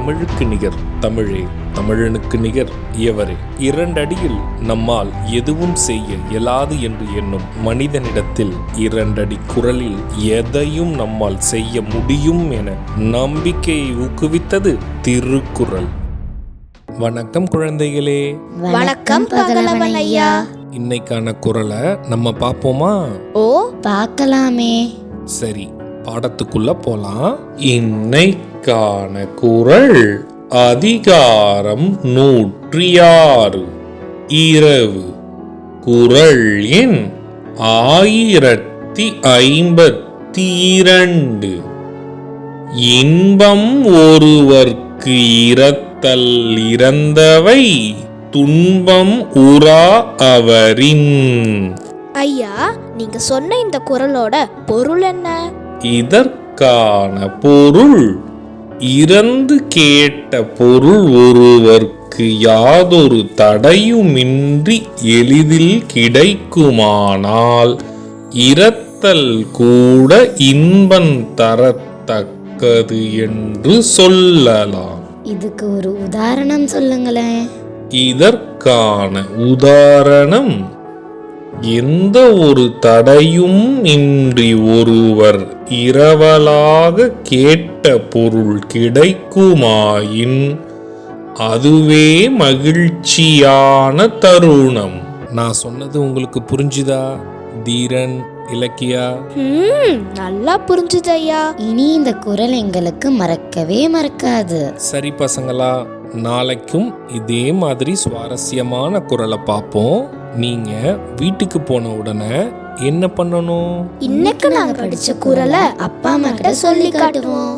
தமிழுக்கு நிகர் தமிழே, தமிழனுக்கு நிகர் எவரே. 2 அடியில் நம்மால் எதுவும் செய்ய இயலாது என்று எண்ணும் மனிதனிடத்தில் 2 அடி குரலில் எதையும் நம்மால் செய்ய முடியும் என நம்பிக்கையை ஊக்குவித்தது திருக்குறள். வணக்கம் குழந்தைகளே. வணக்கம் பகலவன் ஐயா. இன்னைக்கான குறளை நம்ம பார்ப்போமா? ஓ, பார்க்கலாமே. சரி, பாடத்துக்குள்ள போலாம். இன்னைக்கான குறள் அதிகாரம் 106 இரவு. குறள் எண் 1052. இன்பம் ஒருவர்க்கு இரத்தல் இறந்தவை, துன்பம் உறா அவரின். ஐயா, நீங்க சொன்ன இந்த குறளோட பொருள் என்ன? இதற்கான பொருள், இறந்து கேட்ட பொருள் ஒருவர்க்கு யாதொரு தடையுமின்றி எளிதில் கிடைக்குமானால் இரத்தல் கூட இன்பம் தரத்தக்கது என்று சொல்லலாம். இதுக்கு ஒரு உதாரணம் சொல்லுங்களேன். இதற்கான உதாரணம், எந்த ஒரு தடையும் இன்றி ஒருவர் இரவலாக கேட்ட பொருள் கிடைக்குமாயின் அதுவே மகிழ்ச்சியான தருணம். நான் சொன்னது உங்களுக்கு புரிஞ்சுதா தீரன், இலக்கியா? நல்லா புரிஞ்சுது ஐயா. இனி இந்த குறள் எங்களுக்கு மறக்கவே மறக்காது. சரி பசங்களா, நாளைக்கும் இதே மாதிரி சுவாரஸ்யமான குறளை பார்ப்போம். நீங்க வீட்டுக்கு போன உடனே என்ன பண்ணணும்? இன்னைக்கு நாங்க படிச்ச குறளை அப்பா அம்மா கிட்ட சொல்லி காட்டுவோம்.